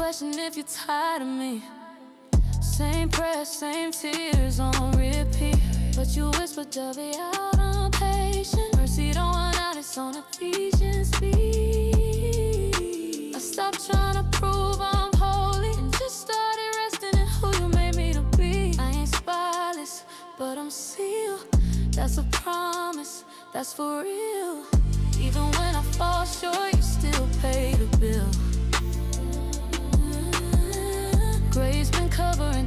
question if you're tired of me. Same prayers, same tears on repeat, but you whisper, "Dovey, out, I'm patient. Mercy don't run out, it's on Ephesians speed." I stopped trying to prove I'm holy and just started resting in who you made me to be. I ain't spotless, but I'm sealed. That's a promise, that's for real. Even when I fall short, you still pay the bill. Grace been covering